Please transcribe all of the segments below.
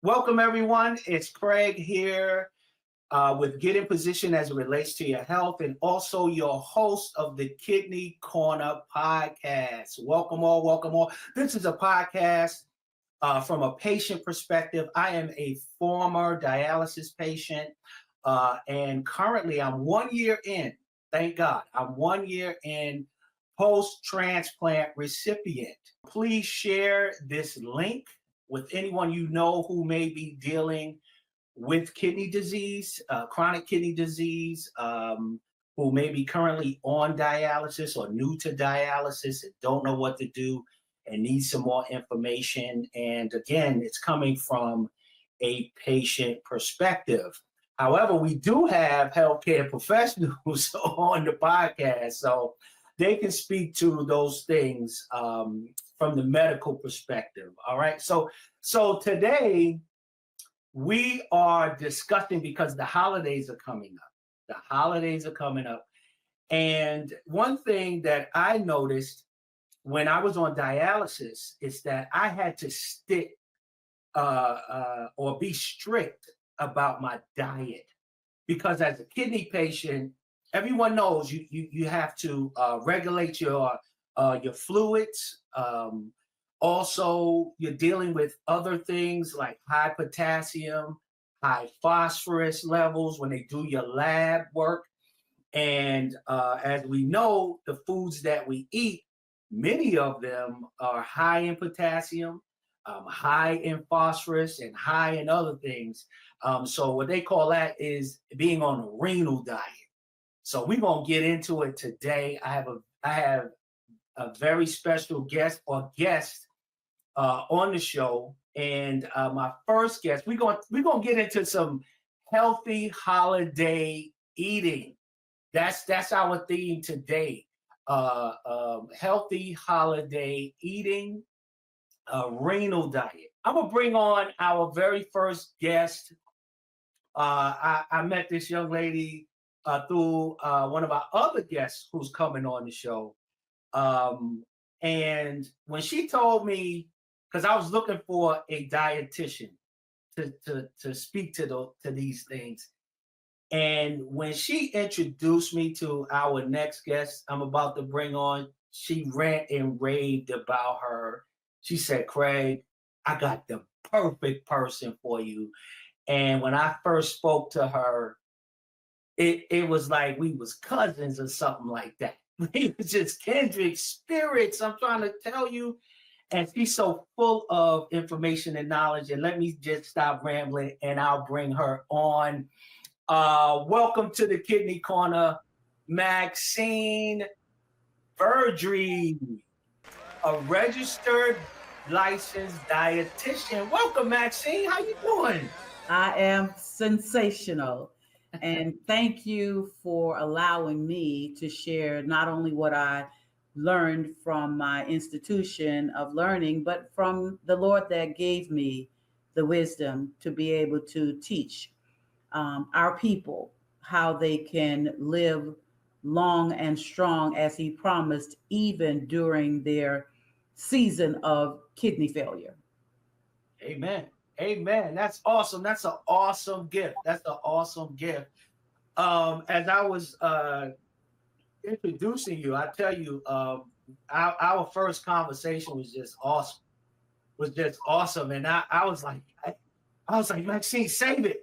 Welcome, everyone. It's Craig here with Get in Position as it relates to your health and also your host of the Kidney Corner podcast. Welcome all, welcome all. This is a podcast from a patient perspective. I am a former dialysis patient and currently I'm 1 year in. Thank God. I'm 1 year in post-transplant recipient. Please share this link with anyone you know who may be dealing with kidney disease, chronic kidney disease, who may be currently on dialysis or new to dialysis and don't know what to do and need some more information. And again, it's coming from a patient perspective. However, we do have healthcare professionals on the podcast, so they can speak to those things from the medical perspective. All right. So today we are discussing, because the holidays are coming up. The holidays are coming up. And one thing that I noticed when I was on dialysis is that I had to stick or be strict about my diet, because as a kidney patient, everyone knows you have to regulate your fluids. Also, you're dealing with other things like high potassium, high phosphorus levels when they do your lab work. And as we know, the foods that we eat, many of them are high in potassium, high in phosphorus, and high in other things. So what they call that is being on a renal diet. So we're going to get into it today. I have a very special guest on the show, and my first guest. We're gonna get into some healthy holiday eating. That's our theme today. Healthy holiday eating, renal diet. I'm gonna bring on our very first guest. I met this young lady through one of our other guests who's coming on the show. And when she told me, because I was looking for a dietitian to speak to these things, and when she introduced me to our next guest I'm about to bring on, she rant and raved about her. She said, Craig, I got the perfect person for you. And when I first spoke to her, it was like we was cousins or something like that. We was just kindred spirits, I'm trying to tell you. And she's so full of information and knowledge. And let me just stop rambling and I'll bring her on. Welcome to the Kidney Corner, Maxine Verdry, a registered licensed dietitian. Welcome, Maxine. How you doing? I am sensational. And thank you for allowing me to share not only what I learned from my institution of learning, but from the Lord that gave me the wisdom to be able to teach our people how they can live long and strong as He promised, even during their season of kidney failure. Amen. Amen. That's awesome. That's an awesome gift. As I was introducing you, I tell you, our first conversation was just awesome. And I was like, Maxine, save it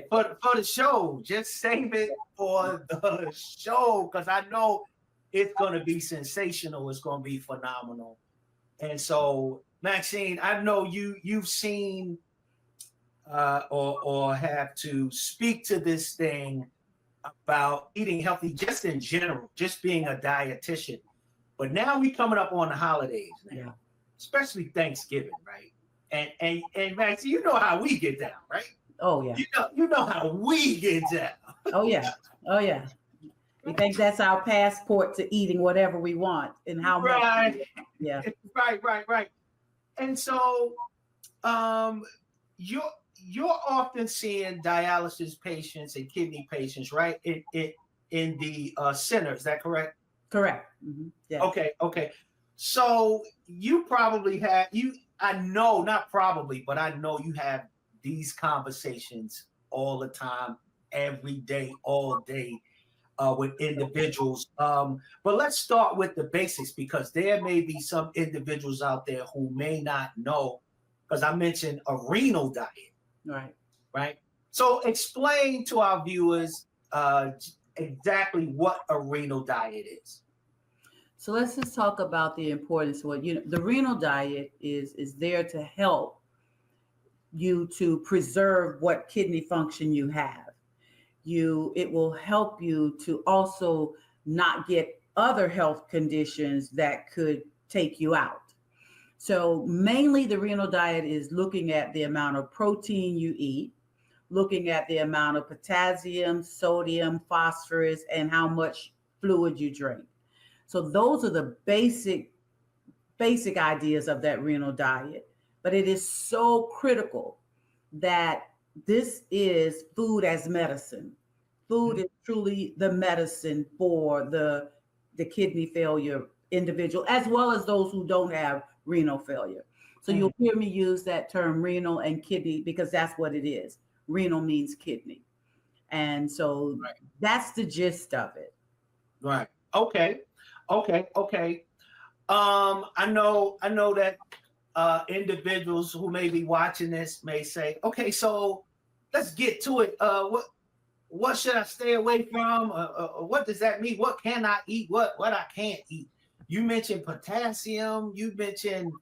for the show. Just save it for the show, because I know it's going to be sensational. It's going to be phenomenal. And so, Maxine, I know you've seen or have to speak to this thing about eating healthy, just in general, just being a dietitian. But now we coming up on the holidays now, especially Thanksgiving, right? And Max, you know how we get down, right? Oh yeah. You know how we get down. Oh yeah. We think that's our passport to eating whatever we want and how much. Right. Yeah. Right. And so, you're often seeing dialysis patients and kidney patients, right? In the center, is that correct? Correct. Mm-hmm. Yeah. Okay. So you probably have you. I know, not probably, but I know you have these conversations all the time, every day, all day, with individuals. But let's start with the basics because there may be some individuals out there who may not know. Because I mentioned a renal diet, Right. right? So explain to our viewers exactly what a renal diet is. So let's just talk about the importance. What the renal diet is there to help you to preserve what kidney function you have. It will help you to also not get other health conditions that could take you out. So mainly the renal diet is looking at the amount of protein you eat, looking at the amount of potassium, sodium, phosphorus, and how much fluid you drink. So those are the basic ideas of that renal diet. But it is so critical that this is food as medicine. Food is truly the medicine for the kidney failure individual, as well as those who don't have renal failure. So you'll hear me use that term renal and kidney because that's what it is. Renal means kidney. And so Right. that's the gist of it. Right. Okay. Okay. I know that individuals who may be watching this may say, okay, so let's get to it. What should I stay away from? What does that mean? What can I eat? What I can't eat? You mentioned potassium. You mentioned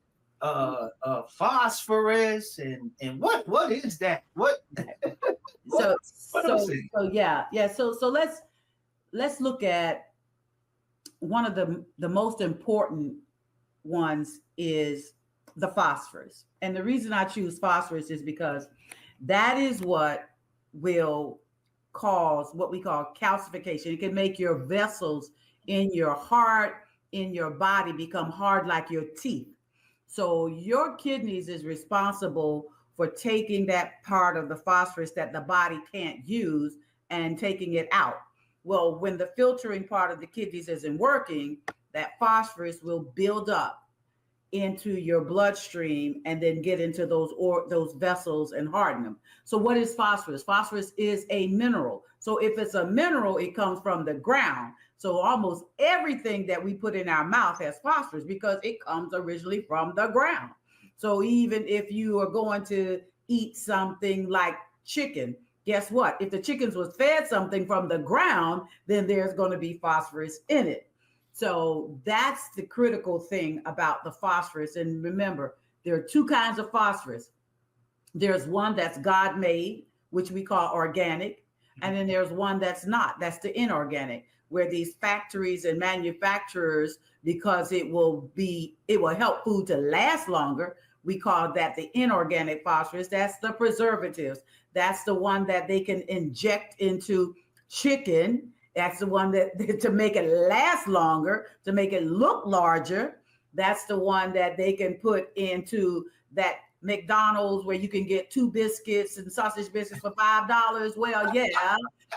phosphorus, and what is that? What So what so else is it? so yeah. So let's look at one of the most important ones is the phosphorus. And the reason I choose phosphorus is because that is what will cause what we call calcification. It can make your vessels in your heart, in your body become hard like your teeth. So your kidneys is responsible for taking that part of the phosphorus that the body can't use and taking it out. Well, when the filtering part of the kidneys isn't working, that phosphorus will build up into your bloodstream and then get into those vessels and harden them. So what is phosphorus? Phosphorus is a mineral. So if it's a mineral, it comes from the ground. So almost everything that we put in our mouth has phosphorus because it comes originally from the ground. So even if you are going to eat something like chicken, guess what? If the chickens was fed something from the ground, then there's going to be phosphorus in it. So that's the critical thing about the phosphorus. And remember, there are two kinds of phosphorus. There's one that's God made, which we call organic. And then there's one that's not, that's the inorganic, where these factories and manufacturers, because it will help food to last longer. We call that the inorganic phosphorus. That's the preservatives. That's the one that they can inject into chicken. That's the one that to make it last longer, to make it look larger. That's the one that they can put into that McDonald's where you can get 2 biscuits and sausage biscuits for $5. Well, yeah,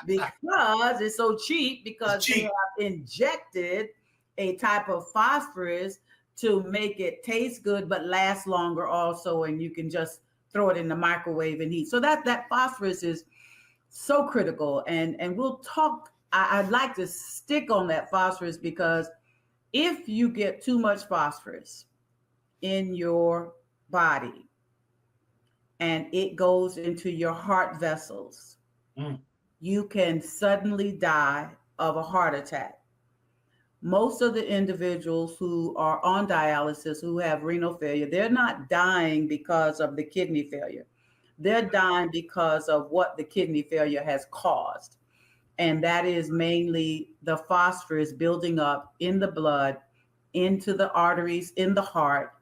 because it's so cheap because they have injected a type of phosphorus to make it taste good but last longer also, and you can just throw it in the microwave and eat. So that phosphorus is so critical, and we'll talk. I'd like to stick on that phosphorus because if you get too much phosphorus in your body and it goes into your heart vessels, you can suddenly die of a heart attack. Most of the individuals who are on dialysis, who have renal failure, they're not dying because of the kidney failure. They're dying because of what the kidney failure has caused. And that is mainly the phosphorus building up in the blood, into the arteries, in the heart,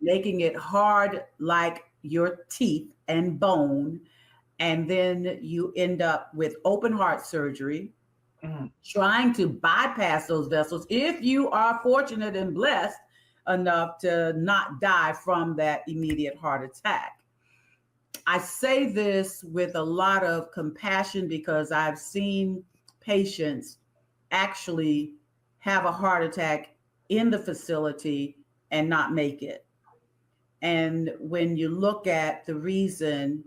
making it hard like your teeth and bone. And then you end up with open heart surgery, trying to bypass those vessels if you are fortunate and blessed enough to not die from that immediate heart attack. I say this with a lot of compassion because I've seen patients actually have a heart attack in the facility and not make it. And when you look at the reason,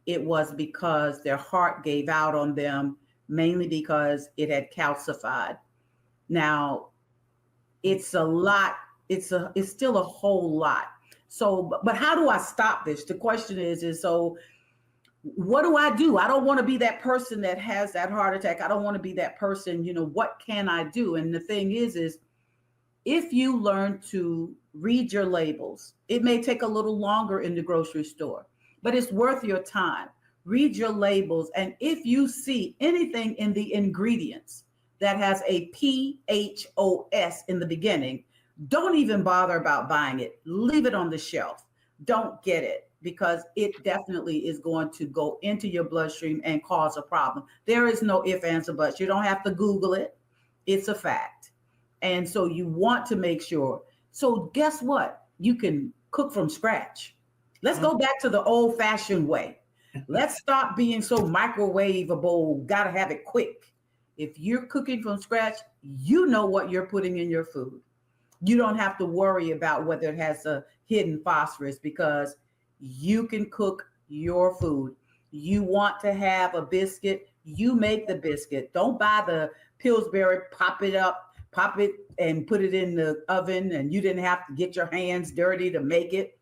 it was because their heart gave out on them, mainly because it had calcified. Now, it's a lot. It's still a whole lot. So, but how do I stop this? The question is so what do I do? I don't want to be that person that has that heart attack. I don't want to be that person, what can I do? And the thing is if you learn to read your labels, it may take a little longer in the grocery store, but it's worth your time. Read your labels. And if you see anything in the ingredients that has a PHOS in the beginning, don't even bother about buying it. Leave it on the shelf. Don't get it, because it definitely is going to go into your bloodstream and cause a problem. There is no ifs, ands, or buts. You don't have to Google it. It's a fact. And so you want to make sure. So guess what? You can cook from scratch. Let's go back to the old fashioned way. Let's stop being so microwavable, gotta have it quick. If you're cooking from scratch, you know what you're putting in your food. You don't have to worry about whether it has a hidden phosphorus, because you can cook your food. You want to have a biscuit, you make the biscuit. Don't buy the Pillsbury, pop it and put it in the oven, and you didn't have to get your hands dirty to make it.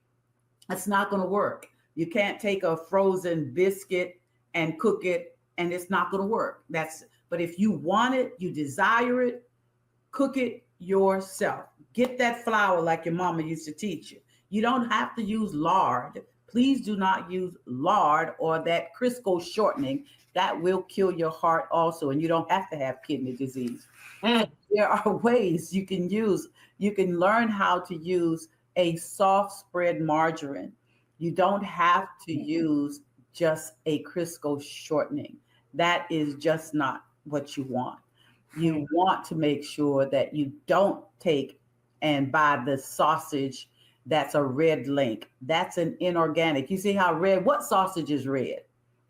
That's not going to work. You can't take a frozen biscuit and cook it, and it's not going to work. But if you want it, you desire it, cook it yourself. Get that flour like your mama used to teach you. You don't have to use lard. Please do not use lard or that Crisco shortening. That will kill your heart also, and you don't have to have kidney disease. There are ways you can use. You can learn how to use a soft spread margarine. You don't have to use just a Crisco shortening. That is just not what you want. You want to make sure that you don't take and buy the sausage that's a red link. That's an inorganic. You see how what sausage is red?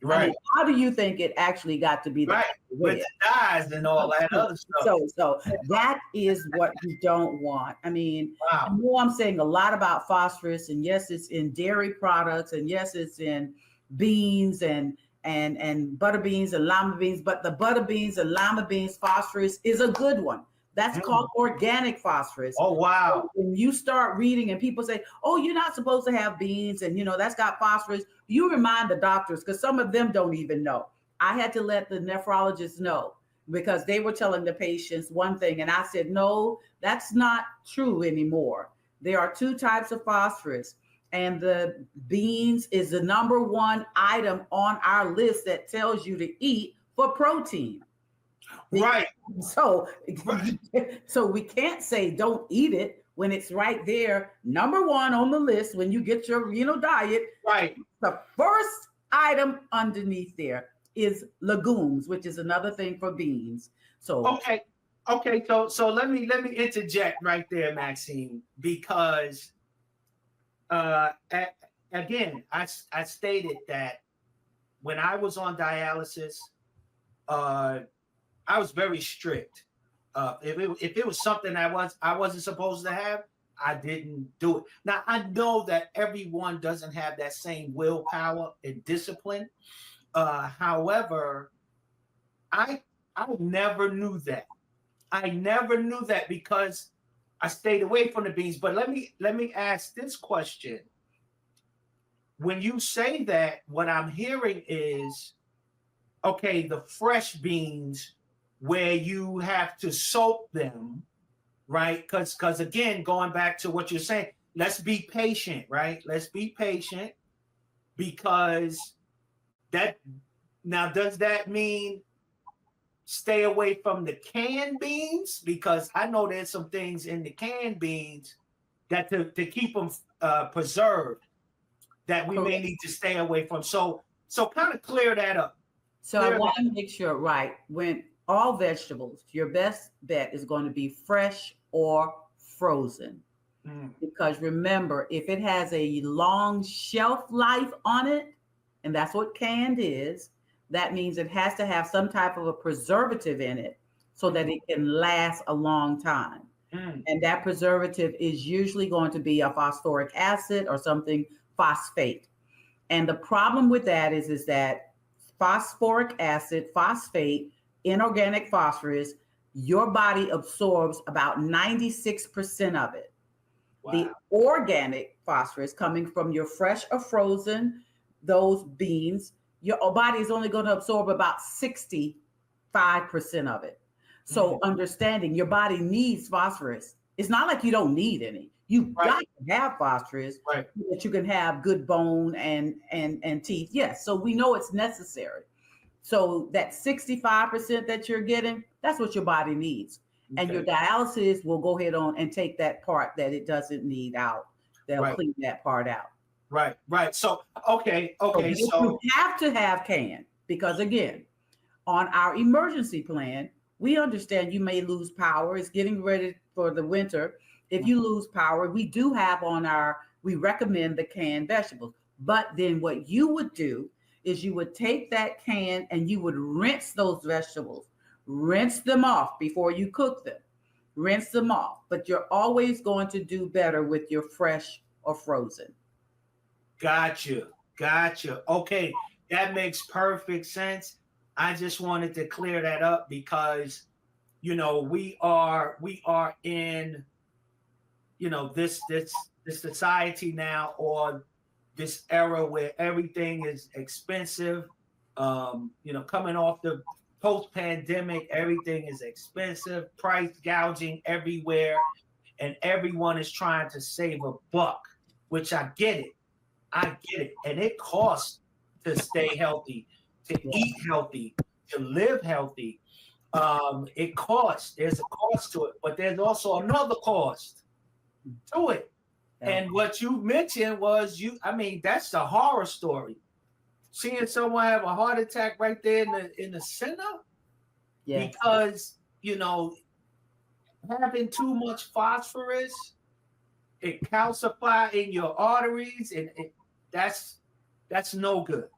Right. I mean, how do you think it actually got to be right with the dyes and all that other stuff? So that is what you don't want. I mean, wow. I know I'm saying a lot about phosphorus, and yes, it's in dairy products, and yes, it's in beans and butter beans and lima beans, but the butter beans and lima beans phosphorus is a good one. That's called organic phosphorus. Oh, wow. So when you start reading and people say, oh, you're not supposed to have beans and, that's got phosphorus, you remind the doctors, because some of them don't even know. I had to let the nephrologists know, because they were telling the patients one thing. And I said, no, that's not true anymore. There are two types of phosphorus. And the beans is the number one item on our list that tells you to eat for protein. Right. So we can't say don't eat it when it's right there, number one on the list when you get your diet. Right. The first item underneath there is legumes, which is another thing for beans. So okay. So let me interject right there, Maxine, because again, I stated that when I was on dialysis, I was very strict. If it was something I wasn't supposed to have, I didn't do it. Now I know that everyone doesn't have that same willpower and discipline. However, I never knew that. I never knew that because I stayed away from the beans. But let me ask this question. When you say that, what I'm hearing is, okay, the fresh beans where you have to soak them, right? Because again, going back to what you're saying, let's be patient, right? Let's be patient, because does that mean stay away from the canned beans? Because I know there's some things in the canned beans that to keep them preserved that we may need to stay away from. So kind of clear that up. So I want to make sure, right, when all vegetables, your best bet is going to be fresh or frozen. Because remember, if it has a long shelf life on it, and that's what canned is, that means it has to have some type of a preservative in it so that it can last a long time. Mm. And that preservative is usually going to be a phosphoric acid or something phosphate. And the problem with that is that phosphoric acid, phosphate, inorganic phosphorus, your body absorbs about 96% of it. Wow. The organic phosphorus coming from your fresh or frozen, those beans, your body is only going to absorb about 65% of it. So understanding your body needs phosphorus. It's not like you don't need any. You've Right. got to have phosphorus Right. so that you can have good bone and teeth. Yes. So we know it's necessary. So that 65% that you're getting, that's what your body needs. And your Okay. dialysis will go ahead on and take that part that it doesn't need out. They'll Right. clean that part out. Right. Right. So, okay. Okay. So So, you have to have can, because again, on our emergency plan, we understand you may lose power. It's getting ready for the winter. If you lose power, we do have on we recommend the canned vegetables. But then what you would do is you would take that can and you would rinse those vegetables, rinse them off before you cook them, rinse them off. But you're always going to do better with your fresh or frozen. gotcha. Gotcha. Okay. That makes perfect sense. I just wanted to clear that up because, we are in, this society now, or this era where everything is expensive. Coming off the post pandemic, everything is expensive, price gouging everywhere, and everyone is trying to save a buck, which I get it. I get it. And it costs to stay healthy, to eat healthy, to live healthy. It costs. There's a cost to it, but there's also another cost to it. And what you mentioned was that's the horror story. Seeing someone have a heart attack right there in the center, Yes. because having too much phosphorus, it calcify in your arteries, and that's no good.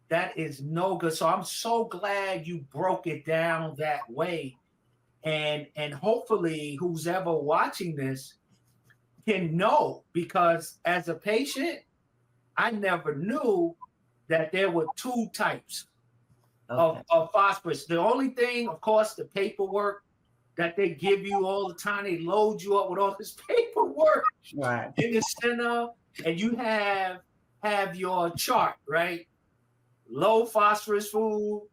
That is no good. So I'm so glad you broke it down that way, and hopefully who's ever watching this can know, because as a patient, I never knew that there were two types of phosphorus. The only thing, of course, the paperwork that they give you all the time, they load you up with all this paperwork Right. in the center, and you have your chart, right? Low phosphorus food,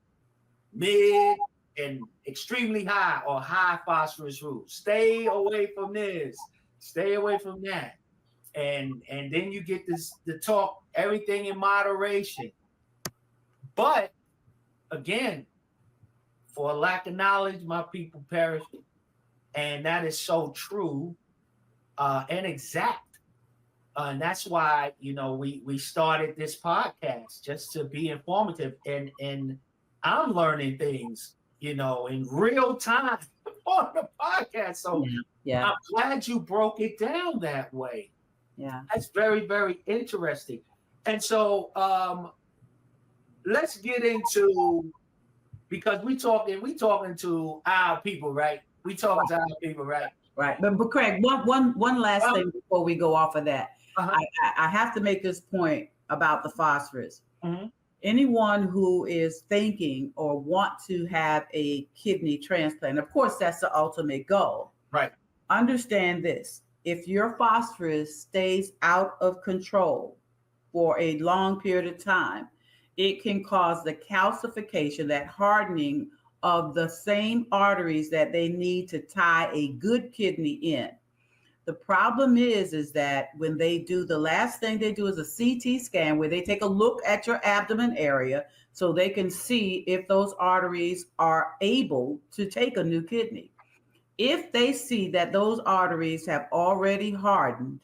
mid, and extremely high or high phosphorus food. Stay away from this. Stay away from that. And then you get the talk, everything in moderation. But again, for lack of knowledge, my people perish. And that is so true and exact. And that's why, we started this podcast, just to be informative. And I'm learning things, in real time on the podcast. So Yeah. I'm glad you broke it down that way. Yeah. That's very, very interesting. And so let's get into, because we talking to our people, right? We talking to our people, right? Right. But Craig, one last thing before we go off of that. Uh-huh. I have to make this point about the phosphorus. Mhm. Anyone who is thinking or want to have a kidney transplant, of course, that's the ultimate goal. Right. Understand this. If your phosphorus stays out of control for a long period of time, it can cause the calcification, that hardening of the same arteries that they need to tie a good kidney in. The problem is that when they do, the last thing they do is a CT scan, where they take a look at your abdomen area so they can see if those arteries are able to take a new kidney. If they see that those arteries have already hardened,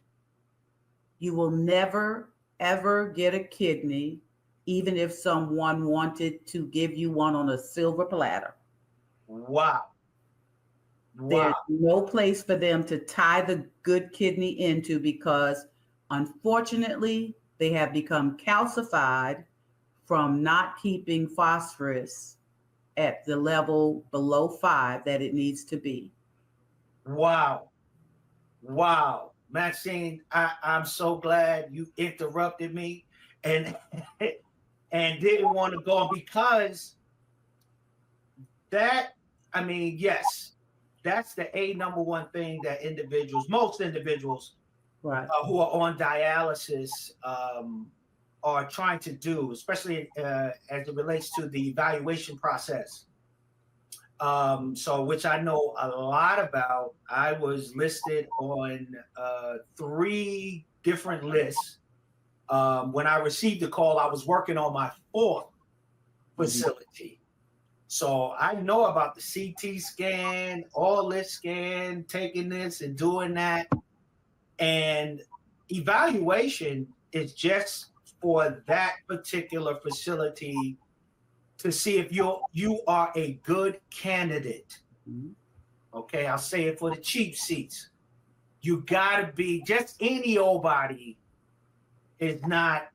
you will never, ever get a kidney, even if someone wanted to give you one on a silver platter. Wow. There's no place for them to tie the good kidney into, because unfortunately they have become calcified from not keeping phosphorus at the level below 5 that it needs to be. Wow. Wow, Maxine, I'm so glad you interrupted me and and didn't want to go on because that, I mean, yes, that's the number one thing that most individuals Right. who are on dialysis are trying to do, especially as it relates to the evaluation process. So which I know a lot about. I was listed on 3 different lists. When I received the call, I was working on my 4th facility. So I know about the CT scan, all this scan, taking this and doing that. And evaluation is just for that particular facility to see if you are a good candidate. Okay, I'll say it for the cheap seats. You gotta be just any old body is not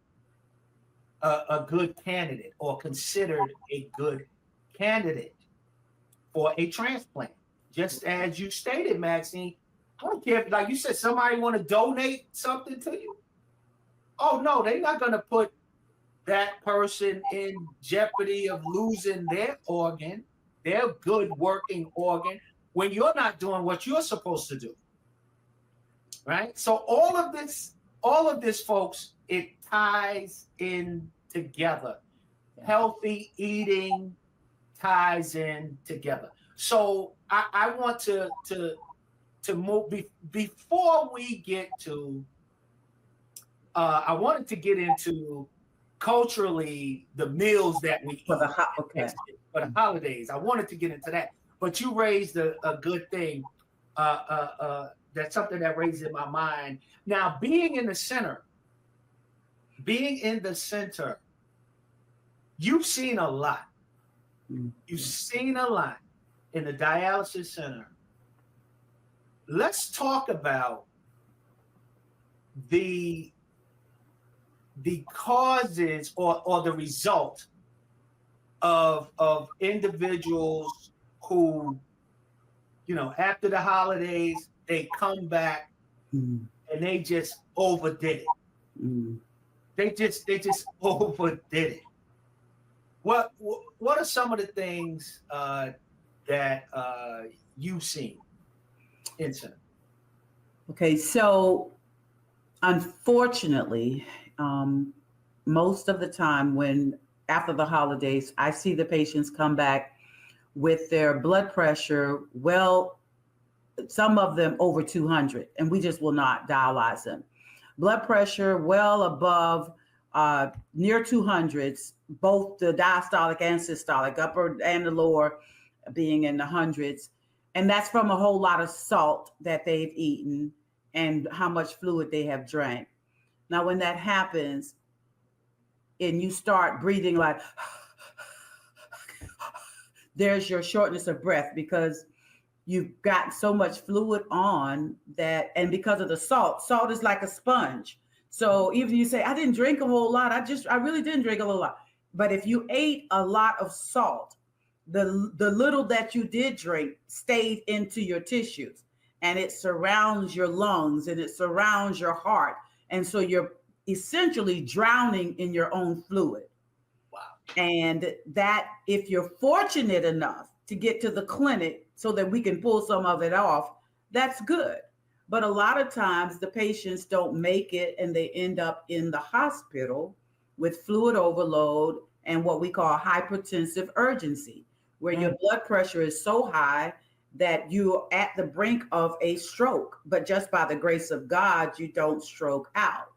a good candidate or considered a good candidate for a transplant. Just as you stated, Maxine, I don't care if, like you said, somebody want to donate something to you. Oh no, they're not gonna put that person in jeopardy of losing their organ, their good working organ, when you're not doing what you're supposed to do. Right? So all of this, folks, it ties in together. Healthy eating ties in together. So I want to move before we get to I wanted to get into culturally the meals that we For eat okay. for the holidays. I wanted to get into that, but you raised a good thing. That's something that raised in my mind. Now, being in the center, you've seen a lot. You've seen a lot in the dialysis center. Let's talk about the causes or the result of individuals who, after the holidays, they come back and they just overdid it. They just overdid it. What are some of the things that you've seen in center? Okay, so unfortunately, most of the time when after the holidays, I see the patients come back with their blood pressure, well, some of them over 200, and we just will not dialyze them. Blood pressure well above near 200s, both the diastolic and systolic, upper and the lower being in the hundreds. And that's from a whole lot of salt that they've eaten and how much fluid they have drank. Now, when that happens and you start breathing like, there's your shortness of breath because you've got so much fluid on that. And because of the salt is like a sponge. So even you say, I didn't drink a whole lot. I really didn't drink a whole lot. But if you ate a lot of salt, the little that you did drink stayed into your tissues and it surrounds your lungs and it surrounds your heart. And so you're essentially drowning in your own fluid. Wow. And that, if you're fortunate enough to get to the clinic so that we can pull some of it off, that's good. But a lot of times the patients don't make it and they end up in the hospital with fluid overload and what we call hypertensive urgency, where your blood pressure is so high that you're at the brink of a stroke, but just by the grace of God, you don't stroke out.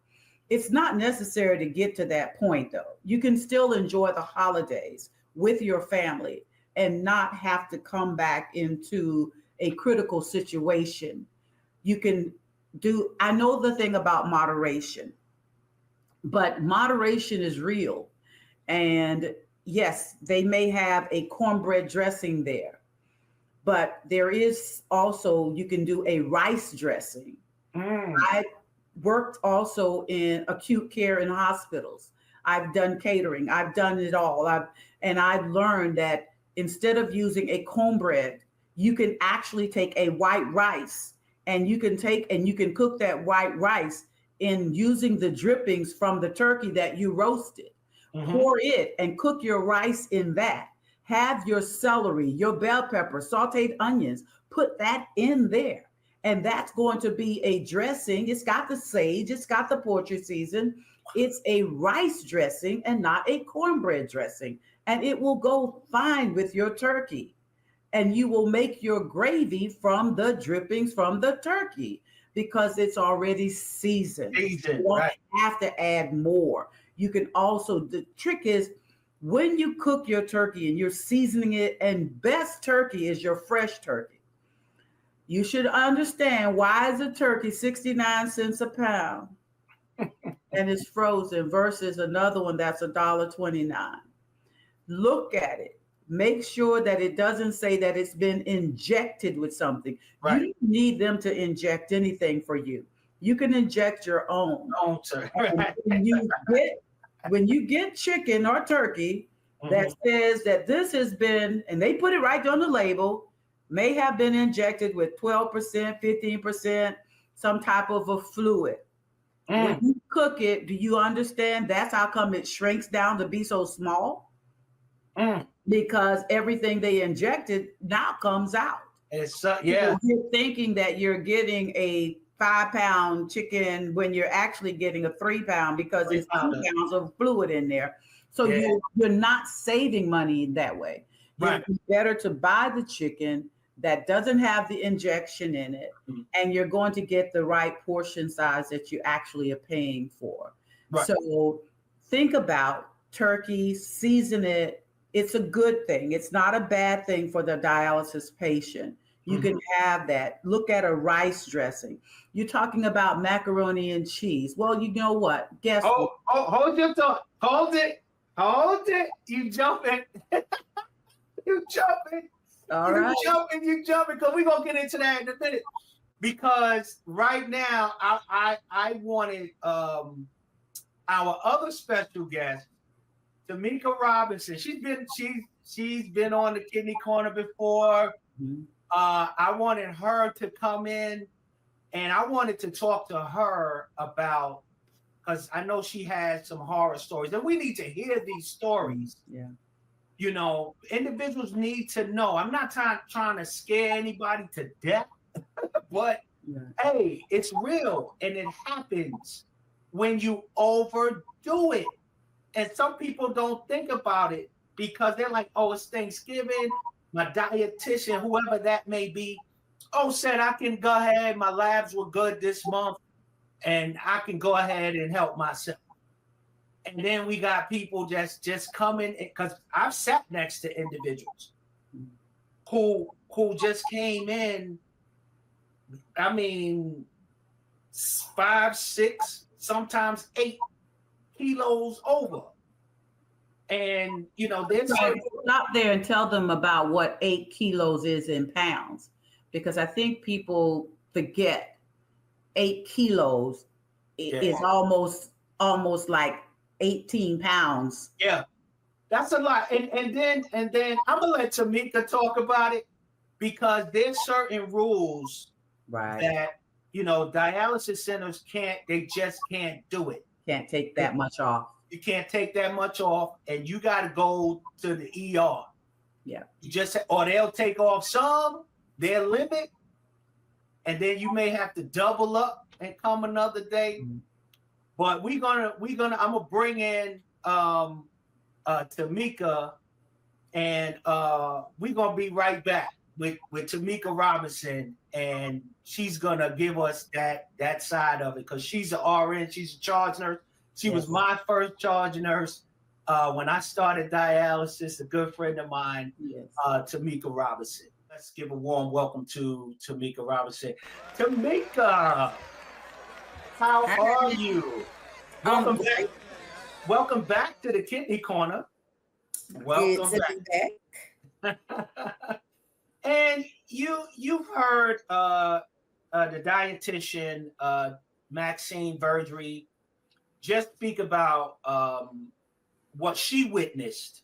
It's not necessary to get to that point, though. You can still enjoy the holidays with your family and not have to come back into a critical situation. You can do, I know the thing about moderation, but moderation is real. And yes, they may have a cornbread dressing there, but there is also, you can do a rice dressing. I worked also in acute care in hospitals. I've done catering. I've done it all. I've learned that instead of using a cornbread, you can actually take a white rice and you can cook that white rice in using the drippings from the turkey that you roasted. Pour it and cook your rice in that. Have your celery, your bell pepper, sauteed onions, put that in there. And that's going to be a dressing. It's got the sage, it's got the poultry season. It's a rice dressing and not a cornbread dressing. And it will go fine with your turkey. And you will make your gravy from the drippings from the turkey because it's already seasoned. You don't have to add more. You can also, the trick is when you cook your turkey and you're seasoning it, and best turkey is your fresh turkey. You should understand why is a turkey 69 cents a pound and it's frozen versus another one that's $1.29. Look at it. Make sure that it doesn't say that it's been injected with something. You don't need them to inject anything for you. You can inject your own. When you get chicken or turkey that says that this has been, and they put it right on the label, may have been injected with 12%, 15%, some type of a fluid. When you cook it, do you understand that's how come it shrinks down to be so small? Because everything they injected now comes out. You're thinking that you're getting a 5-pound chicken when you're actually getting a 3-pound because there's 2 pounds of fluid in there. So you're not saving money that way. It's better to buy the chicken that doesn't have the injection in it, and you're going to get the right portion size that you actually are paying for. So think about turkey, season it. It's a good thing. It's not a bad thing for the dialysis patient. You can have that. Look at a rice dressing. You're talking about macaroni and cheese. Well, you know what? Guess what? Hold your thought. Hold it. You jumping. You jumping. All right. You jumping, because we're going to get into that in a minute. Because right now, I wanted our other special guest, Tamika Robinson. She's been on the Kidney Corner before. I wanted her to come in, and I wanted to talk to her about, because I know she has some horror stories, and we need to hear these stories. You know, individuals need to know. I'm not trying to scare anybody to death, but hey, it's real, and it happens when you overdo it. And some people don't think about it because they're like, oh, it's Thanksgiving. My dietitian, whoever that may be, said I can go ahead. My labs were good this month, and I can go ahead and help myself. And then we got people just coming, because I've sat next to individuals who just came in. I mean, 5, 6, sometimes 8 kilos over. And, you know, there's stop there and tell them about what 8 kilos is in pounds, because I think people forget 8 kilos is almost like 18 pounds. Yeah, that's a lot. And then I'm gonna let Tamika talk about it, because there's certain rules that, you know, dialysis centers just can't do it. Can't take that much off. You can't take that much off, and you got to go to the ER. Yeah. Or they'll take off their limit, and then you may have to double up and come another day. But I'm gonna bring in Tamika, and we're gonna be right back with Tamika Robinson, and she's gonna give us that side of it, because she's an RN, she's a charge nurse. She was my first charge nurse when I started dialysis. A good friend of mine, Tamika Robinson. Let's give a warm welcome to Tamika Robinson. Tamika, how are you? Welcome back. Welcome back to the Kidney Corner. Welcome back. And you've heard the dietitian Maxine Verdry just speak about what she witnessed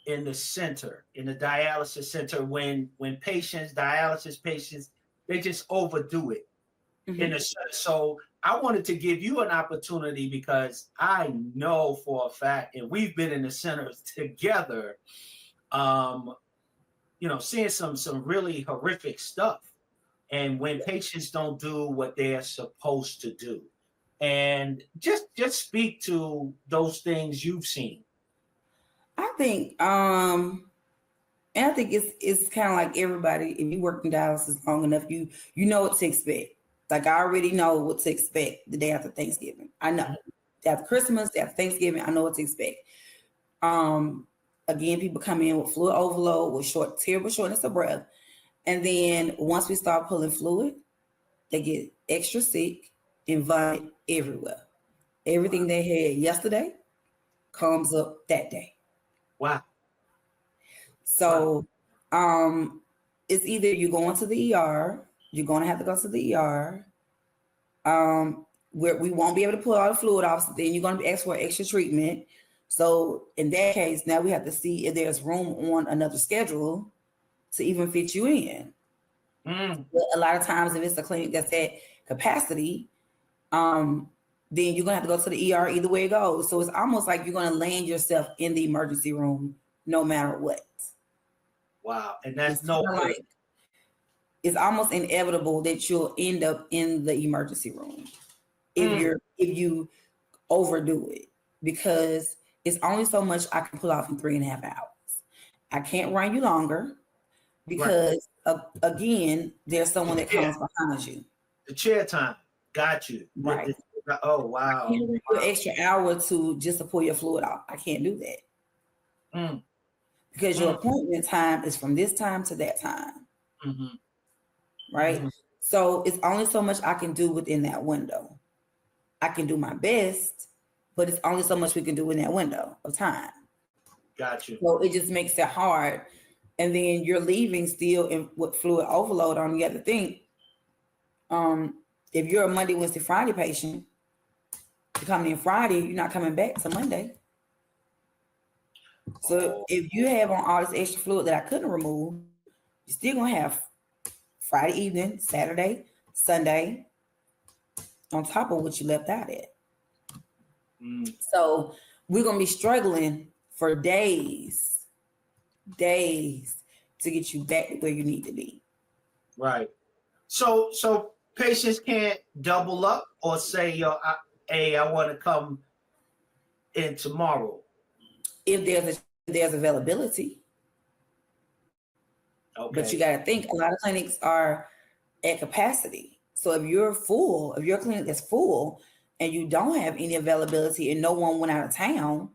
in the center, in the dialysis center, when dialysis patients, they just overdo it. in a so I wanted to give you an opportunity because I know for a fact, and we've been in the centers together, seeing some really horrific stuff. And when patients don't do what they're supposed to do. And just speak to those things you've seen. I think and I think it's kind of like everybody. If you work in dialysis long enough, you know what to expect. Like I already know what to expect the day after Thanksgiving. I know after Christmas, after Thanksgiving, I know what to expect. Again, people come in with fluid overload, with terrible shortness of breath, and then once we start pulling fluid, they get extra sick and vomit everywhere. Everything they had yesterday comes up that day. Wow. So it's either you're going to the ER, you're going to have to go to the ER, where we won't be able to pull all the fluid off, so then you're going to be asked for extra treatment. So in that case, now we have to see if there's room on another schedule to even fit you in. But a lot of times, if it's a clinic that's at capacity, then you're gonna have to go to the ER either way it goes. So it's almost like you're gonna land yourself in the emergency room no matter what. Wow. And that's it's almost inevitable that you'll end up in the emergency room if you overdo it, because it's only so much I can pull off in 3.5 hours. I can't run you longer because again, there's someone that comes behind you. The chair time. Got you. Right. Oh, wow. I can't do an extra hour just to pull your fluid off. I can't do that. Because your appointment time is from this time to that time. Right? So it's only so much I can do within that window. I can do my best, but it's only so much we can do in that window of time. Got you. So it just makes it hard. And then you're leaving still with fluid overload on. You have to think, if you're a Monday, Wednesday, Friday patient, you're coming in Friday, you're not coming back till Monday. So if you have on all this extra fluid that I couldn't remove, you're still gonna have Friday evening, Saturday, Sunday, on top of what you left out at. So we're gonna be struggling for days to get you back to where you need to be. Right. So patients can't double up or say, I want to come in tomorrow. If there's availability. Okay. But you got to think, a lot of clinics are at capacity. So if you're full, if your clinic is full and you don't have any availability and no one went out of town,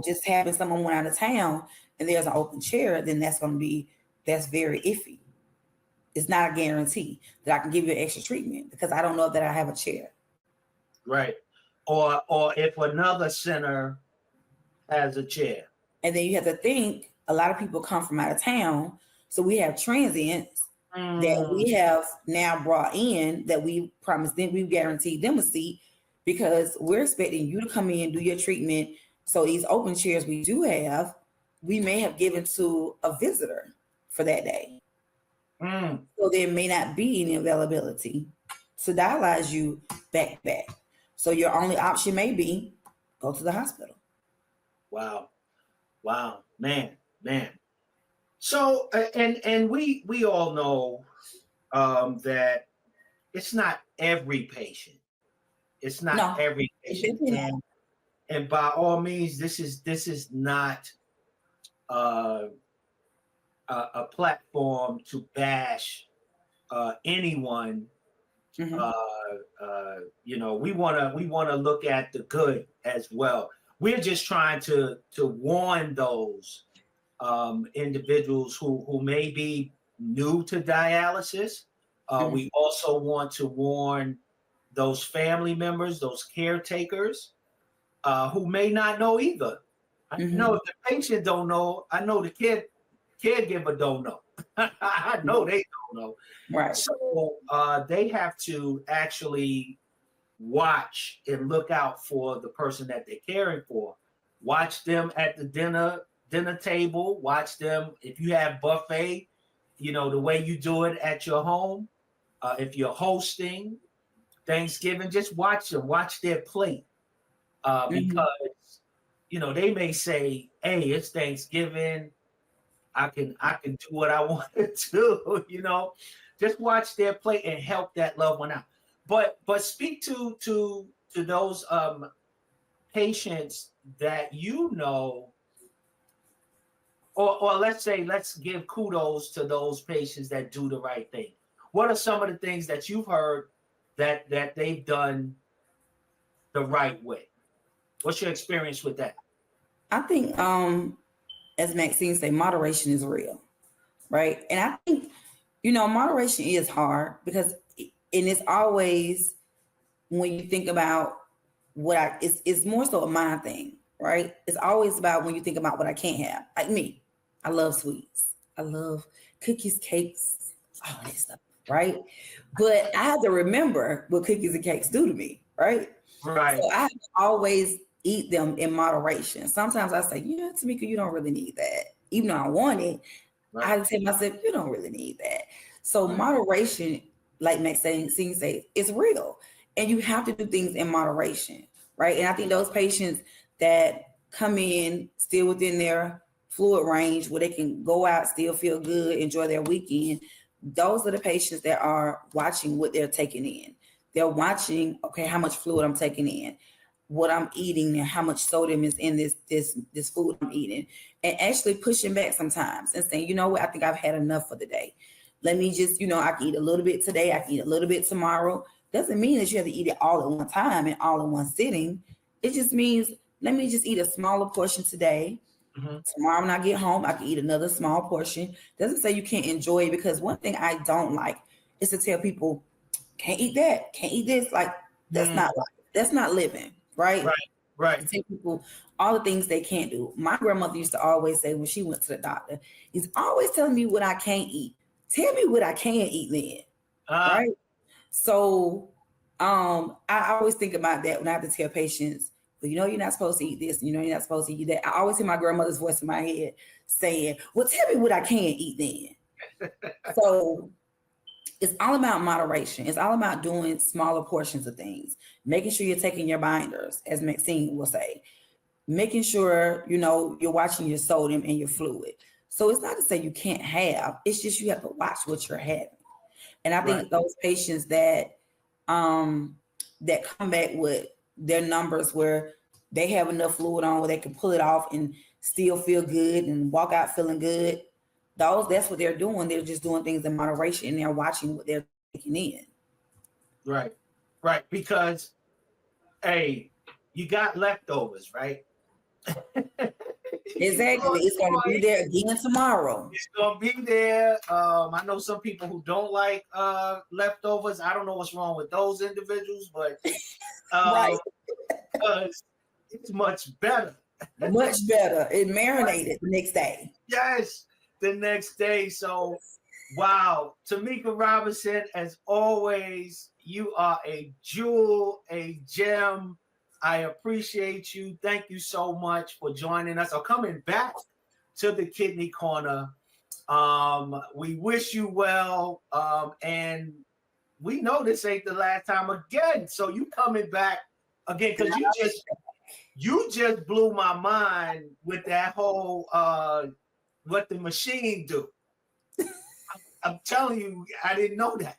just having someone went out of town and there's an open chair, then that's very iffy. It's not a guarantee that I can give you an extra treatment because I don't know that I have a chair. Right. Or if another center has a chair. And then you have to think, a lot of people come from out of town. So we have transients that we have now brought in that we promised them, we guaranteed them a seat because we're expecting you to come in, do your treatment. So these open chairs we do have, we may have given to a visitor for that day. So there may not be any availability to dialyze you back to back. So your only option may be go to the hospital. Wow, man. So and we all know that it's not every patient. It's not every patient. And by all means, this is not a platform to bash anyone. We want to look at the good as well. We're just trying to warn those individuals who may be new to dialysis. We also want to warn those family members, those caretakers who may not know either. I know if the patient don't know, I know the caregiver don't know. I know they don't know. Right. So they have to actually watch and look out for the person that they're caring for. Watch them at the dinner table. Watch them if you have buffet, the way you do it at your home. If you're hosting Thanksgiving, just watch them, watch their plate, because they may say, "Hey, it's Thanksgiving. I can do what I want to do." Just watch their plate and help that loved one out. But speak to those patients that or let's give kudos to those patients that do the right thing. What are some of the things that you've heard that they've done the right way? What's your experience with that? I think, as Maxine said, moderation is real, right? And I think, moderation is hard because, and it's always, when you think about it's more so a mind thing, right? It's always about when you think about what I can't have. Like me, I love sweets. I love cookies, cakes, all that stuff, right? But I have to remember what cookies and cakes do to me, right? Right. So I have to always eat them in moderation. Sometimes I say, Tamika, you don't really need that. Even though I want it, Right. I tell myself, you don't really need that. So moderation, like Maxine say, is real. And you have to do things in moderation, right? And I think those patients that come in still within their fluid range where they can go out, still feel good, enjoy their weekend, those are the patients that are watching what they're taking in. They're watching, okay, how much fluid I'm taking in, what I'm eating, and how much sodium is in this food I'm eating, and actually pushing back sometimes and saying, I think I've had enough for the day. Let me just, I can eat a little bit today, I can eat a little bit tomorrow. Doesn't mean that you have to eat it all at one time and all in one sitting. It just means, let me just eat a smaller portion today. Mm-hmm. Tomorrow when I get home, I can eat another small portion. Doesn't say you can't enjoy it, because one thing I don't like is to tell people, can't eat that, can't eat this. Like, that's not life. That's not living, right? Right. To tell people all the things they can't do. My grandmother used to always say when she went to the doctor, he's always telling me what I can't eat. Tell me what I can eat then, right? So I always think about that when I have to tell patients, well, you're not supposed to eat this, you're not supposed to eat that. I always hear my grandmother's voice in my head saying, well, tell me what I can eat then. So it's all about moderation. It's all about doing smaller portions of things, making sure you're taking your binders, as Maxine will say, making sure, you're watching your sodium and your fluid. So it's not to say you can't have, it's just you have to watch what you're having. And I think those patients that come back with their numbers where they have enough fluid on where they can pull it off and still feel good and walk out feeling good, that's what they're doing. They're just doing things in moderation, and they're watching what they're taking in. Right. Because, hey, you got leftovers, right? Exactly. It's going to be there again tomorrow. It's going to be there. I know some people who don't like leftovers. I don't know what's wrong with those individuals, but it's much better. Much better. It marinated the next day. Yes, the next day. So, wow. Tamika Robinson, as always, you are a jewel, a gem. I appreciate you. Thank you so much for joining us or coming back to the Kidney Corner. We wish you well. And we know this ain't the last time again. So you coming back again, because you just blew my mind with that whole what the machine do. I'm telling you, I didn't know that.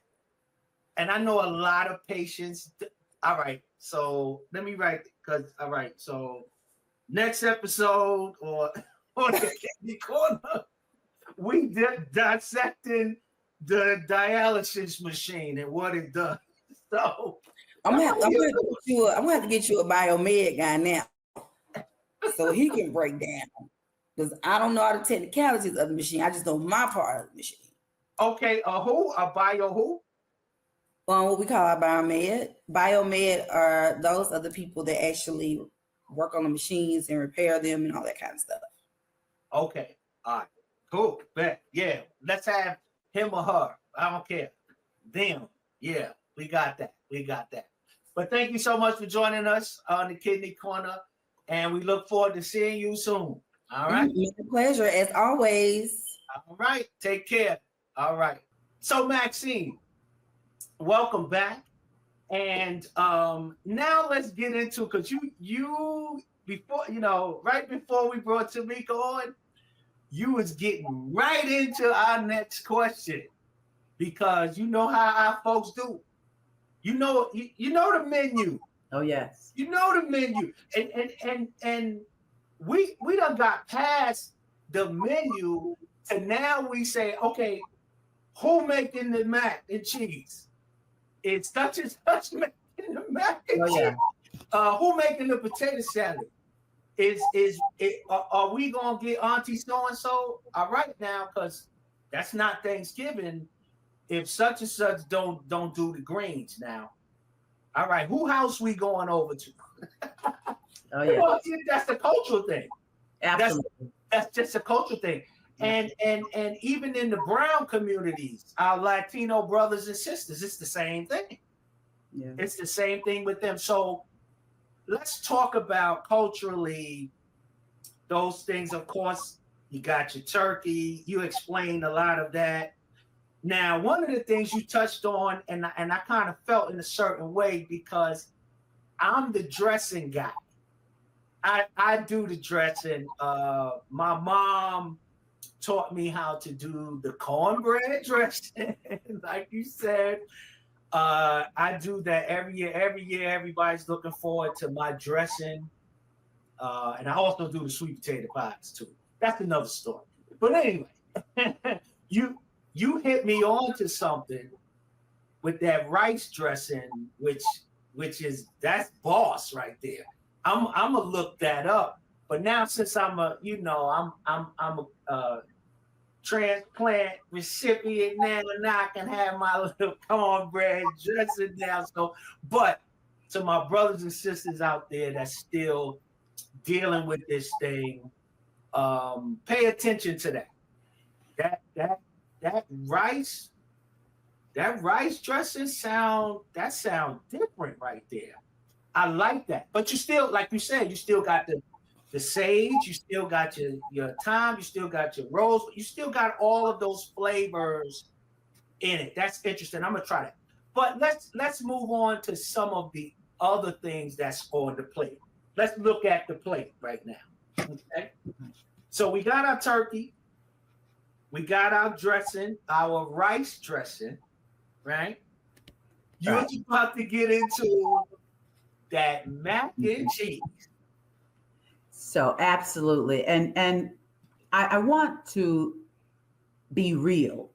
And I know a lot of patients. All right. So let me write, because all right. So next episode or the Kidney Corner, we dissecting the dialysis machine and what it does. So I'm gonna have to get you a biomed guy now, so he can break down, because I don't know all the technicalities of the machine. I just know my part of the machine. Okay, a bio who? What we call a biomed. Biomed are those other people that actually work on the machines and repair them and all that kind of stuff. Okay, all right, cool. Bet. Yeah, let's have him or her. I don't care. Them. Yeah, we got that. But thank you so much for joining us on the Kidney Corner, and we look forward to seeing you soon. All right. It's a pleasure, as always. All right. Take care. All right. So, Maxine, welcome back. And now let's get into, because you before, right before we brought Tamika on, you was getting right into our next question, because you know how our folks do. You know the menu. Oh yes. You know the menu. And we done got past the menu to now we say, okay, who making the mac and cheese? It's such and such making the mac and cheese. Who making the potato salad? Are we gonna get Auntie so and so? All right now, because that's not Thanksgiving. If such and such don't do the greens now. All right, who house we going over to? Oh yeah. Well, that's the cultural thing. Absolutely. That's just a cultural thing. And even in the brown communities, our Latino brothers and sisters, it's the same thing. Yeah. It's the same thing with them. So let's talk about culturally those things. Of course, you got your turkey. You explained a lot of that. Now, one of the things you touched on, and I kind of felt in a certain way, because I'm the dressing guy. I do the dressing. My mom taught me how to do the cornbread dressing, like you said. I do that every year. Every year, everybody's looking forward to my dressing. And I also do the sweet potato pies too. That's another story. But anyway, you hit me on to something with that rice dressing, which that's boss right there. I'm gonna look that up. But now, since I'm a transplant recipient now, and I can have my little cornbread dressing now. So, but to my brothers and sisters out there that's still dealing with this thing, pay attention to that rice dressing sound different right there. I like that. But you still, like you said, you still got the sage, you still got your thyme, you still got your rose, you still got all of those flavors in it. That's interesting. I'm gonna try that. But let's move on to some of the other things that's on the plate. Let's look at the plate right now. Okay. So we got our turkey, we got our dressing, our rice dressing, right? You're about to get into that mac and cheese. So absolutely. And I want to be real,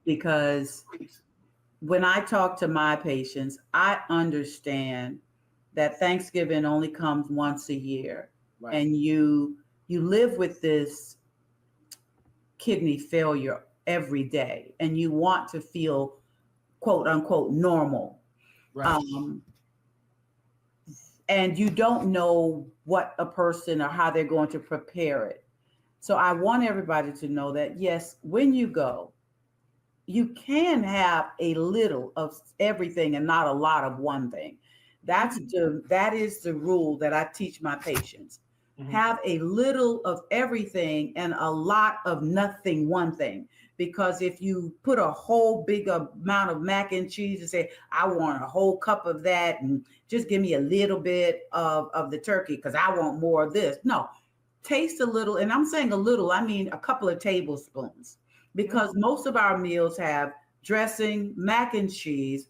because when I talk to my patients, I understand that Thanksgiving only comes once a year. Right. And you live with this kidney failure every day, and you want to feel quote unquote normal. Right. And you don't know what a person or how they're going to prepare it. So I want everybody to know that, yes, when you go, you can have a little of everything and not a lot of one thing. That is the rule that I teach my patients. Mm-hmm. Have a little of everything and a lot of nothing, one thing. Because if you put a whole big amount of mac and cheese and say, I want a whole cup of that and just give me a little bit of the turkey because I want more of this. No, taste a little. And I'm saying a little, I mean a couple of tablespoons, because most of our meals have dressing, mac and cheese,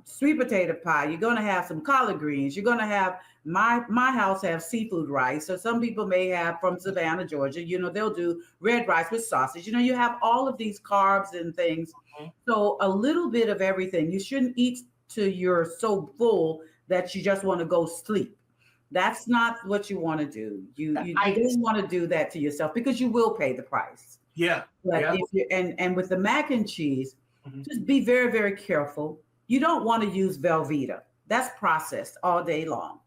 sweet potato pie. You're going to have some collard greens. You're going to have my house have seafood rice. So some people may have from Savannah, Georgia, they'll do red rice with sausage. You have all of these carbs and things. Mm-hmm. So a little bit of everything. You shouldn't eat till you're so full that you just want to go sleep. That's not what you want to do. You don't want to do that to yourself, because you will pay the price. Yeah. But if you and with the mac and cheese, mm-hmm. just be very, very careful. You don't want to use Velveeta. That's processed all day long.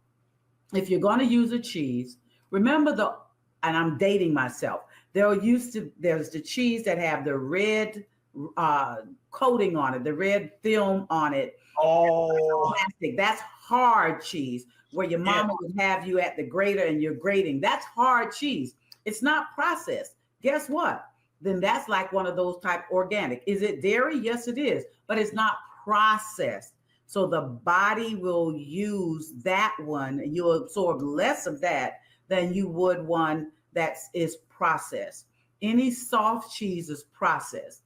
If you're going to use a cheese, remember and I'm dating myself, there's the cheese that have the red coating on it, the red film on it. Oh, plastic. That's hard cheese, where your mama would have you at the grater and you're grating. That's hard cheese. It's not processed. Guess what? then that's like one of those type organic. Is it dairy? Yes, it is, but it's not processed. So the body will use that one, and you'll absorb less of that than you would one that is processed. Any soft cheese is processed.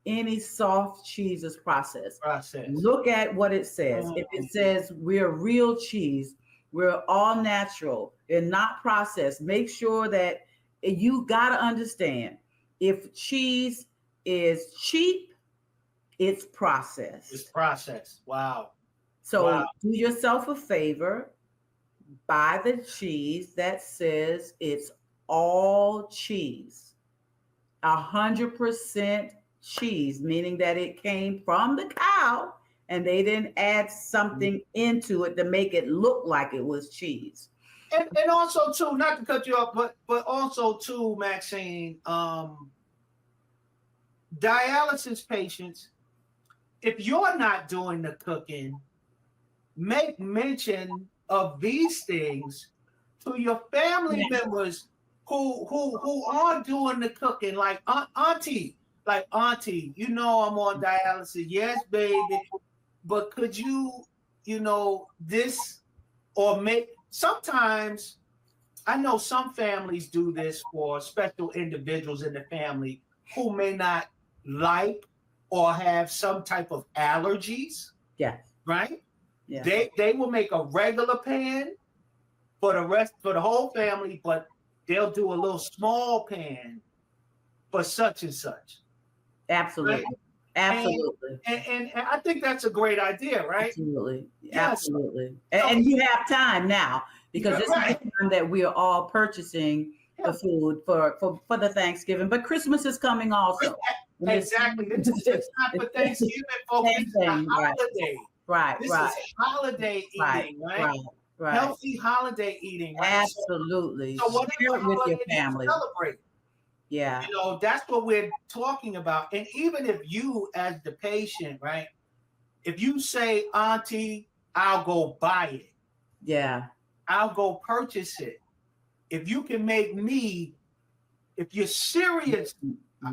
Any soft cheese is processed. Process. Look at what it says. If it says we're real cheese, we're all natural and not processed, make sure that you got to understand, if cheese is cheap, it's processed. It's processed. Wow. So Wow. do yourself a favor, buy the cheese that says it's all cheese, 100% cheese, meaning that it came from the cow and they didn't add something into it to make it look like it was cheese. And also too, not to cut you off, but also too, Maxine, dialysis patients, if you're not doing the cooking, make mention of these things to your family members who are doing the cooking, like auntie, you know, I'm on dialysis. Yes, baby, but could you know, this, or make, sometimes I know some families do this for special individuals in the family who may not like or have some type of allergies. Yeah. Right? Yeah. They will make a regular pan for the whole family, but they'll do a little small pan for such and such. Absolutely. Right? Absolutely. And I think that's a great idea, right? Absolutely. Yes. Absolutely. And you have time now, because this is the time that we are all purchasing the food for the Thanksgiving, but Christmas is coming also. Exactly. This is not for Thanksgiving, folks. This is a holiday. Right. This is holiday eating, right? Healthy holiday eating, right? Absolutely. So whatever with your holiday family. you celebrate. Yeah. You know, that's what we're talking about. And even if you, as the patient, right, if you say, auntie, I'll go buy it. Yeah. I'll go purchase it. If you can make me, if you're serious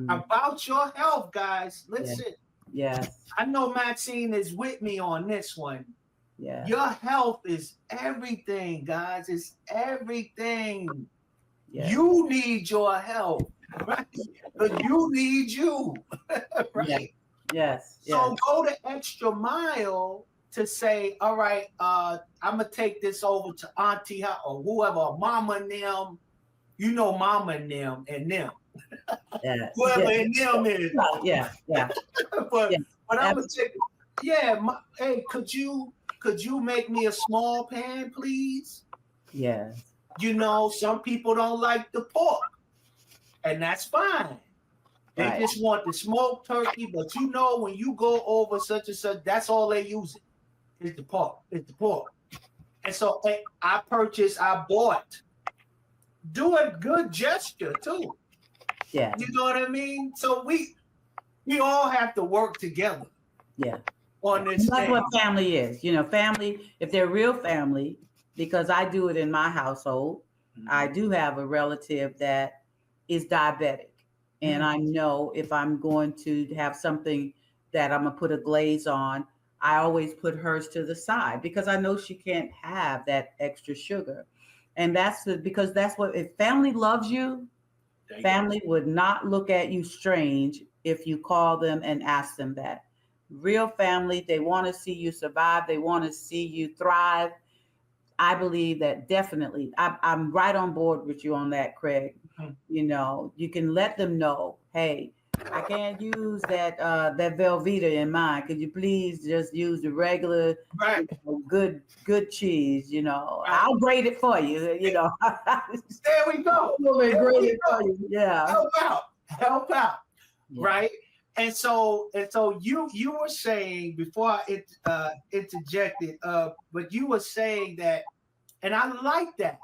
about your health, guys, listen. Yeah. I know Maxine is with me on this one. Yeah. Your health is everything, guys. It's everything. Yeah. You need your health, right? But you need you, right? Yes. So go the extra mile to say, all right, I'm gonna take this over to auntie or whoever, mama and them. You know, mama and them and them. Whoever and them is. Yeah. but I'm gonna take. Hey, could you make me a small pan, please? Yeah. You know, some people don't like the pork, and that's fine. They just want the smoked turkey, but you know, when you go over such and such, that's all they use it. It's the pork. It's the pork. And so I bought. Do a good gesture too. Yeah. You know what I mean? So we all have to work together. Yeah. On this. That's what family is. You know, family, if they're real family, because I do it in my household. I do have a relative that is diabetic. And I know if I'm going to have something that I'm going to put a glaze on, I always put hers to the side because I know she can't have that extra sugar. And because that's what, if family loves you, family would not look at you strange if you call them and ask them that. Real family, they want to see you survive. They want to see you thrive. I believe that definitely, I'm right on board with you on that, Craig. You know, you can let them know, hey, I can't use that Velveeta in mine. Could you please just use the regular, good cheese? You know, I'll grate it for you. You know, there we go. Grate it for you. Yeah, help out, yeah. Right? And so you were saying before I interjected, but you were saying that, and I like that.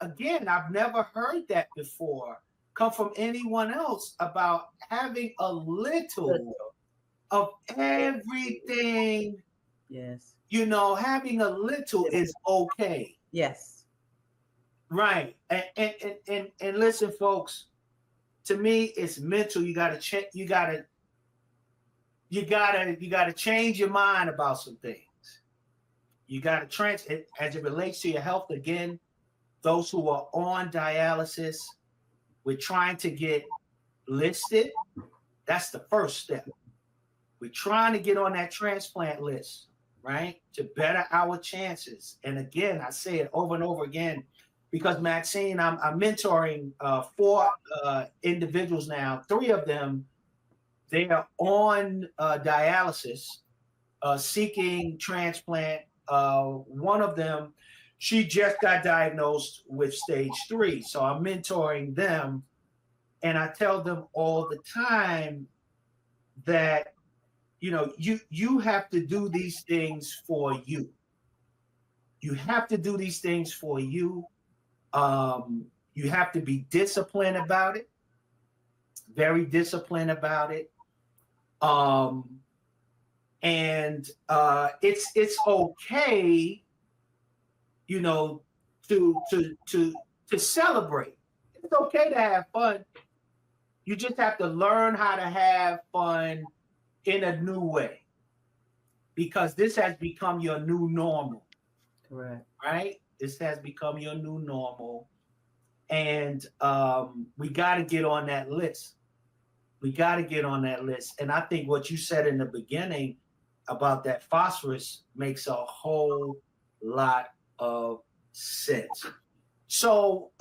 Again, I've never heard that before come from anyone else about having a little of everything. Yes. You know, having a little is okay. Yes. Right. And listen, folks, to me, it's mental. You gotta change your mind about some things. You gotta as it relates to your health. Again, those who are on dialysis, we're trying to get listed. That's the first step. We're trying to get on that transplant list, right? To better our chances. And again, I say it over and over again, because Maxine, I'm mentoring 4 individuals now. 3 of them, they are on dialysis, seeking transplant. One of them, she just got diagnosed with stage 3. So I'm mentoring them. And I tell them all the time that, you have to do these things for you. You have to do these things for you. You have to be disciplined about it, very disciplined about it. And it's okay, to celebrate. It's okay to have fun. You just have to learn how to have fun in a new way, because this has become your new normal. Correct. Right? This has become your new normal. And we got to get on that list. We got to get on that list. And I think what you said in the beginning about that phosphorus makes a whole lot of sense. So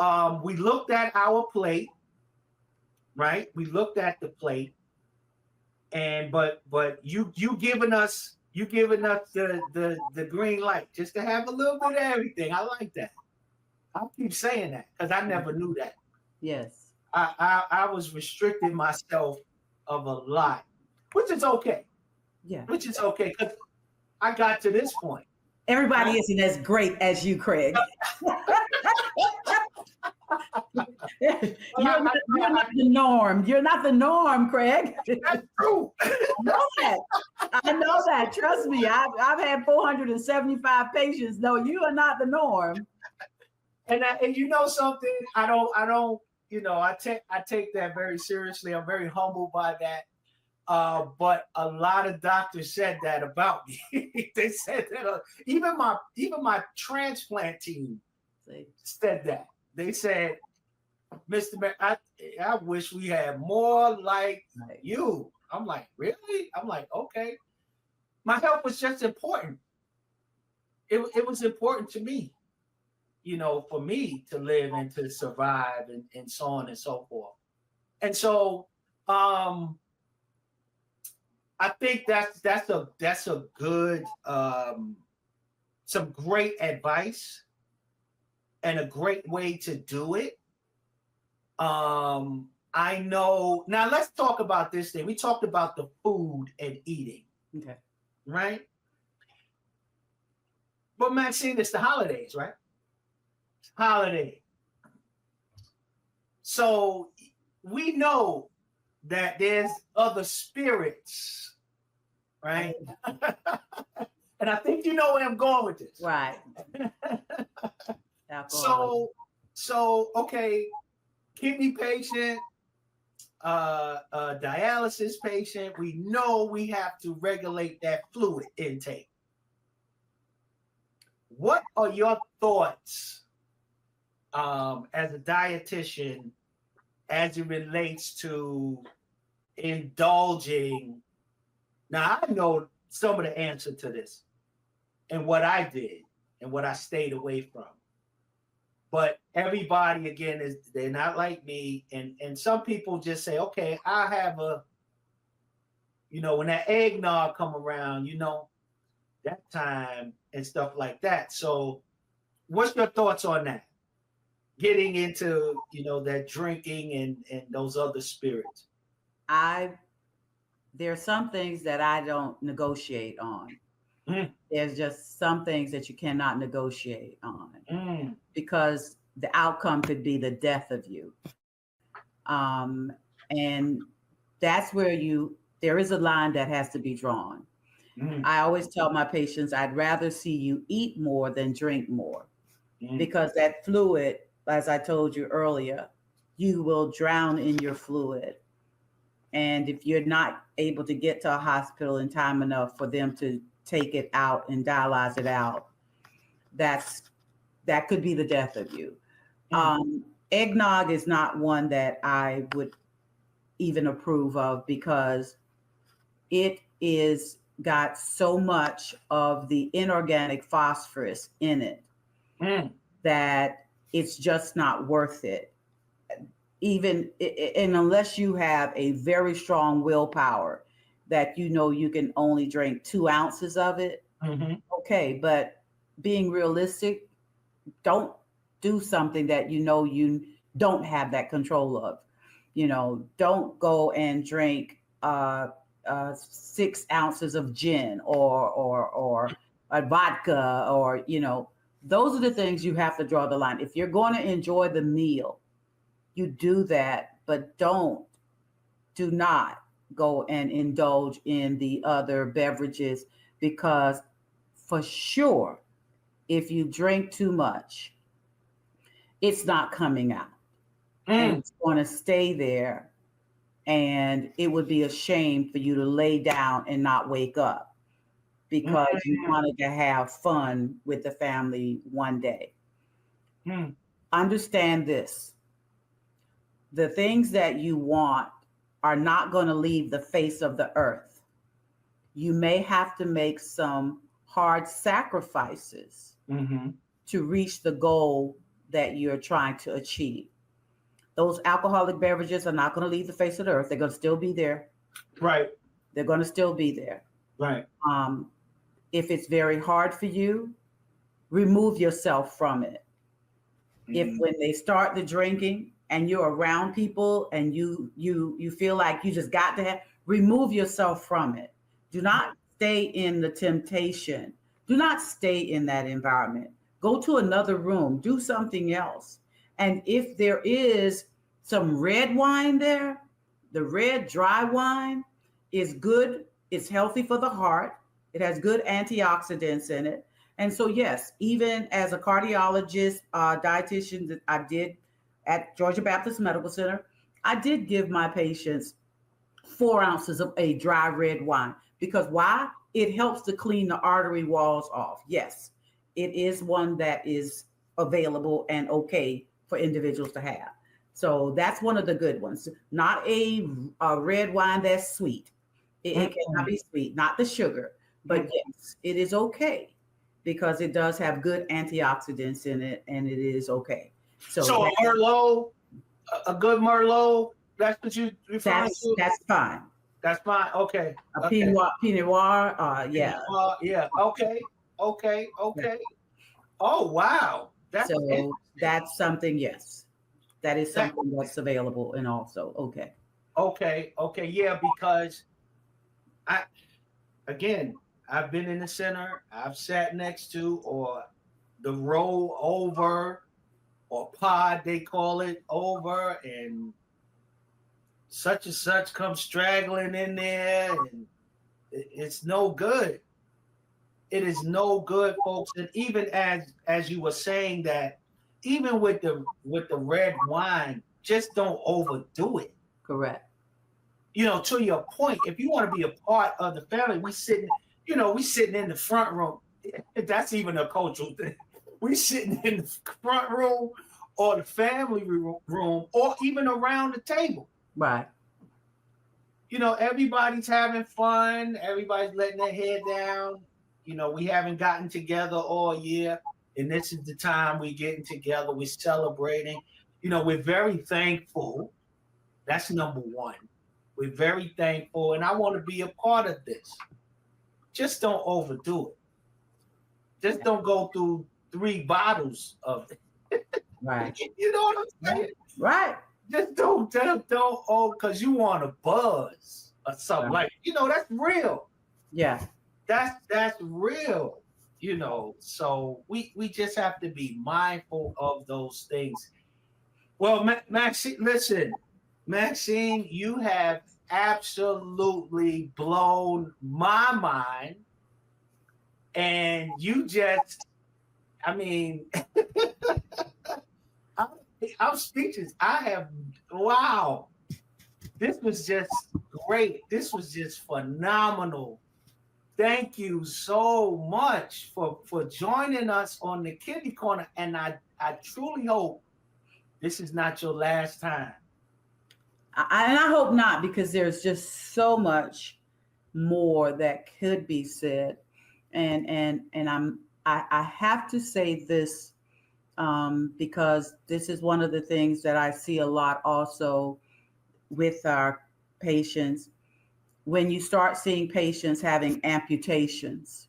we looked at our plate, right? We looked at the plate, and but you giving us the green light just to have a little bit of everything. I like that. I'll keep saying that because I never knew that. Yes. I was restricting myself of a lot, which is okay. Yeah. Which is okay, because I got to this point. Everybody isn't as great as you, Craig. You're not the norm. You're not the norm, Craig. That's true. I know that. Trust me. I've had 475 patients. No, you are not the norm. And you know something, I take that very seriously. I'm very humbled by that. But a lot of doctors said that about me. They said that even my transplant team said that. They said, Mr. Mayor, I wish we had more like you. I'm like, really? I'm like, okay. My health was just important. It was important to me, for me to live and to survive and so on and so forth. And so I think that's a good some great advice and a great way to do it. I know. Now let's talk about this thing. We talked about the food and eating. Okay. Right? But Maxine, it's the holidays, right? It's holiday. So we know that there's other spirits, right? And I think you know where I'm going with this. Right. So okay, kidney patient, dialysis patient, we know we have to regulate that fluid intake. What are your thoughts as a dietitian as it relates to indulging? Now, I know some of the answer to this and what I did and what I stayed away from. But everybody, again, they're not like me. And some people just say, okay, I have when that eggnog come around, that time and stuff like that. So what's your thoughts on that? Getting into, that drinking and those other spirits. There are some things that I don't negotiate on. Mm. There's just some things that you cannot negotiate on because the outcome could be the death of you. And that's where there is a line that has to be drawn. I always tell my patients, I'd rather see you eat more than drink more because that fluid, as I told you earlier, you will drown in your fluid. And if you're not able to get to a hospital in time enough for them to take it out and dialyze it out, that could be the death of you. Eggnog is not one that I would even approve of because it is got so much of the inorganic phosphorus in it that it's just not worth it. Even and unless you have a very strong willpower that you know you can only drink 2 ounces of it, okay. But being realistic, don't do something that you know you don't have that control of. Don't go and drink 6 ounces of gin or a vodka or those are the things you have to draw the line. If you're going to enjoy the meal, you do that, but do not go and indulge in the other beverages, because for sure, if you drink too much, it's not coming out. And it's going to stay there. And it would be a shame for you to lay down and not wake up because you wanted to have fun with the family one day. Understand this. The things that you want are not going to leave the face of the earth. You may have to make some hard sacrifices to reach the goal that you're trying to achieve. Those alcoholic beverages are not going to leave the face of the earth. They're going to still be there. Right. They're going to still be there. Right. If it's very hard for you, remove yourself from it. If when they start the drinking and you're around people and you feel like you just got to have, remove yourself from it. Do not stay in the temptation. Do not stay in that environment. Go to another room. Do something else. And if there is some red wine there, the red dry wine is good. It's healthy for the heart. It has good antioxidants in it. And so, yes, even as a cardiologist, dietitian that I did at Georgia Baptist Medical Center, I did give my patients 4 ounces of a dry red wine. Because why? It helps to clean the artery walls off. Yes, it is one that is available and okay for individuals to have. So that's one of the good ones. Not a red wine that's sweet. It cannot be sweet, not the sugar. But yes, it is okay because it does have good antioxidants in it, and it is okay. So a Merlot, a good Merlot, that's what you referring to? That's fine. That's fine. Okay. A Pinot Noir, yeah. Yeah. Okay. Oh, wow. That's something, yes. That is something that's available and also okay. Okay. Yeah, because I've been in the center, I've sat next to, or the row over, or pod, they call it, over, and such and such comes straggling in there, and it's no good. It is no good, folks. And even as you were saying that, even with the red wine, just don't overdo it. Correct. To your point, if you want to be a part of the family, we sitting in the front room. That's even a cultural thing. We sitting in the front room or the family room or even around the table. Right. Everybody's having fun. Everybody's letting their head down. We haven't gotten together all year, and this is the time we're getting together. We're celebrating. We're very thankful. That's number one. We're very thankful, and I want to be a part of this. Just don't overdo it. Just don't go through 3 bottles of it. Right. You know what I'm saying? Right. Just don't, because you want a buzz or something. Right. That's real. Yeah. That's real, so we just have to be mindful of those things. Well, Maxine, listen, you have absolutely blown my mind, and you just, I'm speechless. Wow. This was just great. This was just phenomenal. Thank you so much for joining us on the Kidney Corner. And I truly hope this is not your last time. And I hope not, because there's just so much more that could be said. And I have to say this, because this is one of the things that I see a lot also with our patients. When you start seeing patients having amputations,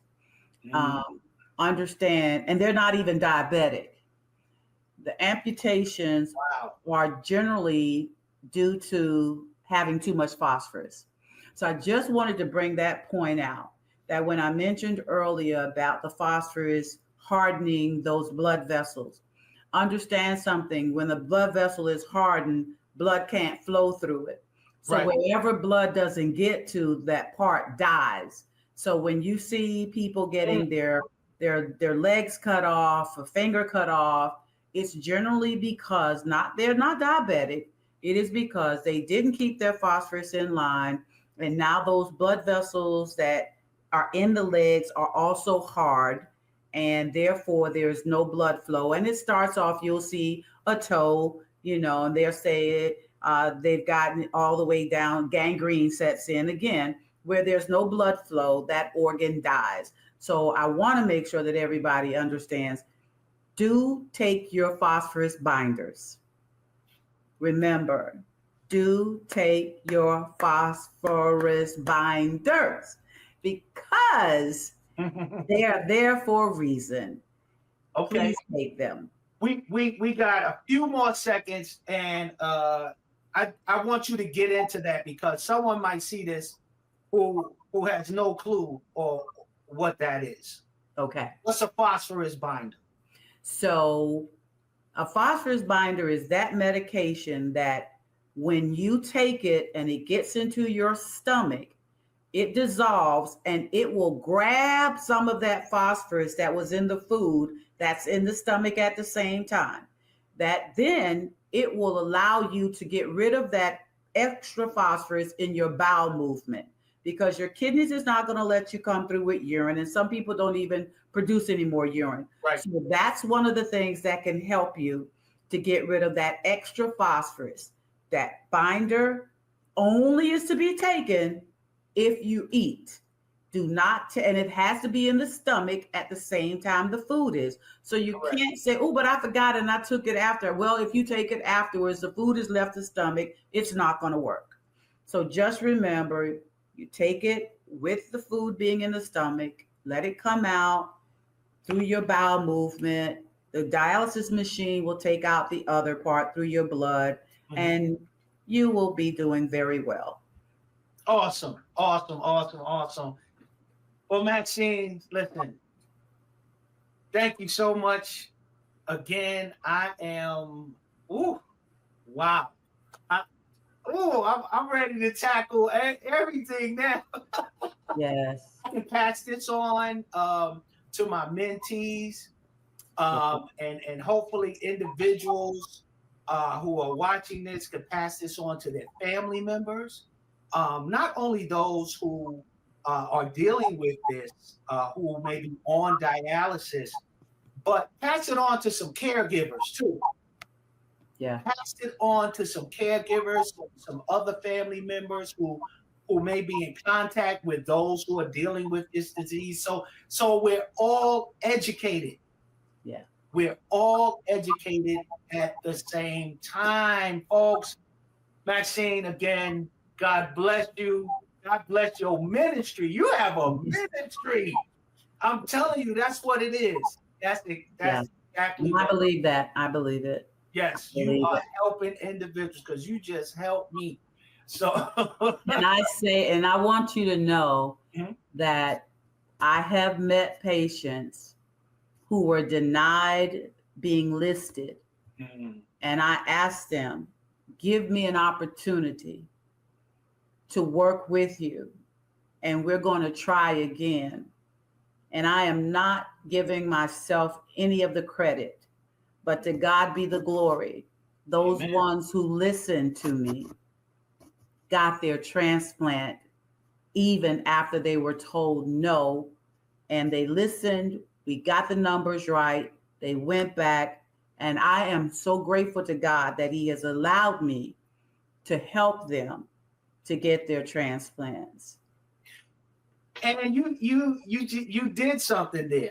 understand, and they're not even diabetic. The amputations Wow. are generally due to having too much phosphorus. So I just wanted to bring that point out, that when I mentioned earlier about the phosphorus hardening those blood vessels, understand something: when the blood vessel is hardened, blood can't flow through it. So Right. wherever blood doesn't get to, that part dies. So when you see people getting their legs cut off, a finger cut off, it's generally because they're not diabetic. It is because they didn't keep their phosphorus in line, and now those blood vessels that are in the legs are also hard, and therefore there's no blood flow. And it starts off, you'll see a toe, and they'll say they've gotten all the way down, gangrene sets in again. Where there's no blood flow, that organ dies. So I want to make sure that everybody understands: do take your phosphorus binders. Remember, do take your phosphorus binders, because they are there for a reason. Okay. Please take them. We got a few more seconds, and I want you to get into that, because someone might see this who has no clue or what that is. Okay. What's a phosphorus binder? So a phosphorus binder is that medication that when you take it and it gets into your stomach, it dissolves and it will grab some of that phosphorus that was in the food that's in the stomach at the same time. That then it will allow you to get rid of that extra phosphorus in your bowel movement, because your kidneys is not going to let you come through with urine, and some people don't even produce any more urine. Right. So that's one of the things that can help you to get rid of that extra phosphorus. That binder only is to be taken if you eat. Do not, and it has to be in the stomach at the same time the food is. So you Correct. can't say, oh, but I forgot and I took it after. Well, if you take it afterwards, the food has left the stomach, it's not going to work. So just remember, you take it with the food being in the stomach, let it come out through your bowel movement. The dialysis machine will take out the other part through your blood, and you will be doing very well. Awesome. Well, Maxine, listen, thank you so much. Again, I am, wow. I'm ready to tackle everything now. Yes. I can pass this on to my mentees, and hopefully individuals who are watching this could pass this on to their family members. Not only those who are dealing with this, who may be on dialysis, but pass it on to some caregivers too. Yeah. Pass it on to some caregivers, some other family members who may be in contact with those who are dealing with this disease. So we're all educated. Yeah. We're all educated at the same time, folks. Maxine, again, God bless you. God bless your ministry. You have a ministry. I'm telling you, that's what it is. That's exactly. I believe that. I believe it. Yes, you are helping individuals, because you just helped me. So and I want you to know that I have met patients who were denied being listed. And I asked them, give me an opportunity to work with you, and we're going to try again. And I am not giving myself any of the credit, but to God be the glory, those Amen. ones who listened to me got their transplant even after they were told no, and they listened. We got the numbers right. They went back, and I am so grateful to God that He has allowed me to help them to get their transplants. And you did something there.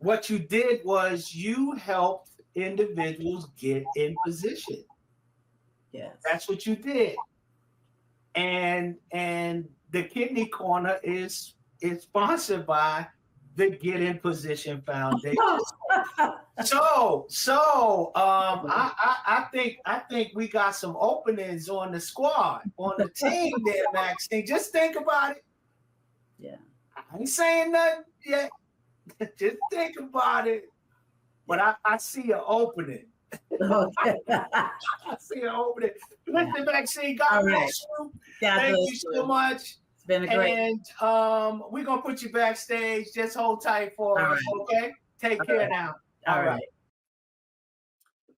What you did was you helped individuals get in position. Yes. That's what you did. And the Kidney Corner is sponsored by the Get in Position Foundation. I think we got some openings on the squad, on the team there, Maxine. Just think about it. Yeah. I ain't saying nothing yet. Just think about it. But I see an opening. Okay. I see an opening. Listen, Maxine, God bless you. Thank you so much. It's been a great. And we're gonna put you backstage. Just hold tight for us, okay? Take care now. All right.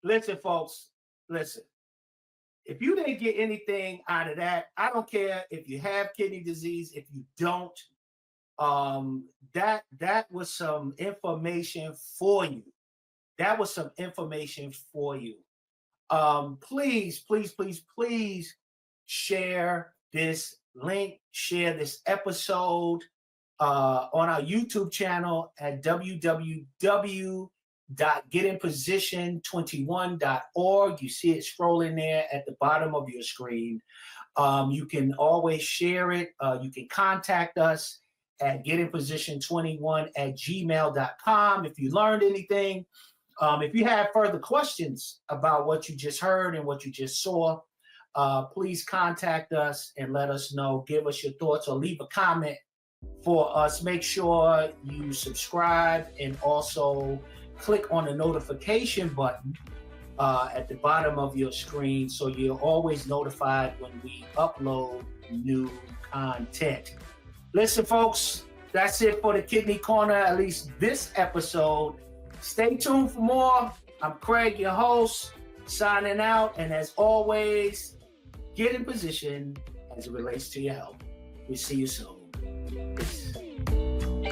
Listen, folks. Listen. If you didn't get anything out of that, I don't care if you have kidney disease. If you don't, that was some information for you. That was some information for you. Please share this link, share this episode on our YouTube channel at www.getinposition21.org. You see it scrolling there at the bottom of your screen. You can always share it. You can contact us at getinposition21@gmail.com if you learned anything. If you have further questions about what you just heard and what you just saw, please contact us and let us know. Give us your thoughts or leave a comment for us. Make sure you subscribe and also click on the notification button at the bottom of your screen so you're always notified when we upload new content. Listen, folks, that's it for the Kidney Corner, at least this episode. Stay tuned for more. I'm Craig, your host, signing out. And as always, get in position as it relates to your health. We'll see you soon.